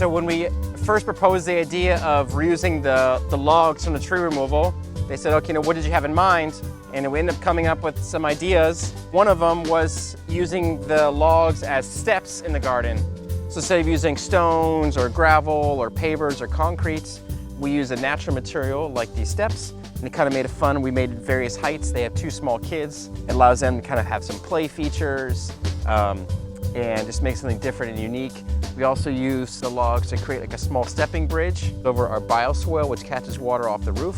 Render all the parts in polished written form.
So when we first proposed the idea of reusing the logs from the tree removal, they said, okay, what did you have in mind? And we ended up coming up with some ideas. One of them was using the logs as steps in the garden. So instead of using stones or gravel or pavers or concrete, we use a natural material like these steps. And it kind of made it fun. We made various heights. They have 2 small kids. It allows them to kind of have some play features and just make something different and unique. We also use the logs to create like a small stepping bridge over our bioswale, which catches water off the roof.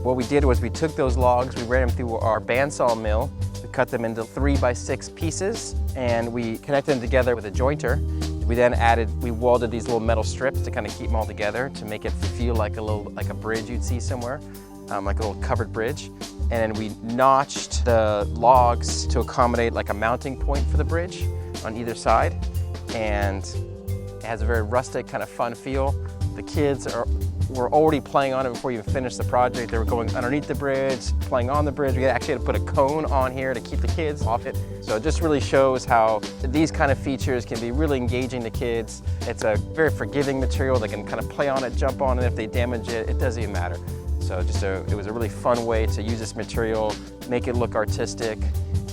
What we did was we took those logs, we ran them through our bandsaw mill, we cut them into 3x6 pieces, and we connected them together with a jointer. We then we welded these little metal strips to kind of keep them all together to make it feel like a bridge you'd see somewhere, like a little covered bridge. And then we notched the logs to accommodate like a mounting point for the bridge on either side. And it has a very rustic kind of fun feel. The kids were already playing on it before you even finished the project. They were going underneath the bridge, playing on the bridge. We actually had to put a cone on here to keep the kids off it. So it just really shows how these kind of features can be really engaging to kids. It's a very forgiving material. They can kind of play on it, jump on it. If they damage it, it doesn't even matter. So it was a really fun way to use this material, make it look artistic,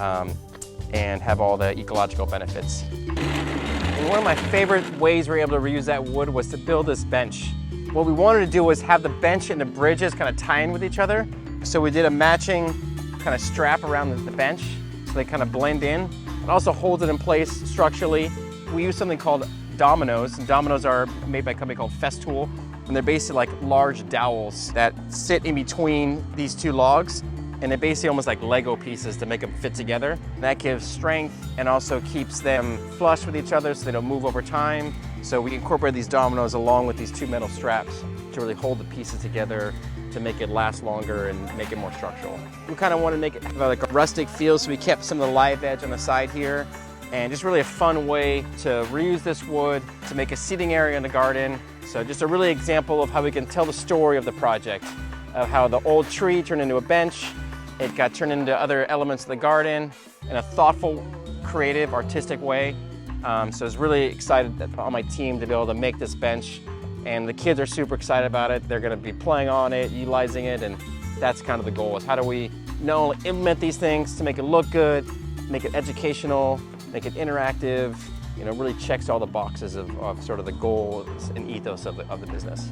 and have all the ecological benefits. And one of my favorite ways we were able to reuse that wood was to build this bench. What we wanted to do was have the bench and the bridges kind of tie in with each other. So we did a matching kind of strap around the bench so they kind of blend in. It also holds it in place structurally. We use something called dominoes. And dominoes are made by a company called Festool. And they're basically like large dowels that sit in between these 2 logs. And they're basically almost like Lego pieces to make them fit together. And that gives strength and also keeps them flush with each other so they don't move over time. So we incorporate these dominoes along with these 2 metal straps to really hold the pieces together to make it last longer and make it more structural. We kind of want to make it have like a rustic feel, so we kept some of the live edge on the side here. And just really a fun way to reuse this wood to make a seating area in the garden. So just a really example of how we can tell the story of the project, of how the old tree turned into a bench. It got turned into other elements of the garden in a thoughtful, creative, artistic way. So I was really excited on my team to be able to make this bench. And the kids are super excited about it. They're gonna be playing on it, utilizing it, and that's kind of the goal, is how do we not only implement these things to make it look good, make it educational, make it interactive, really checks all the boxes of sort of the goals and ethos of the business.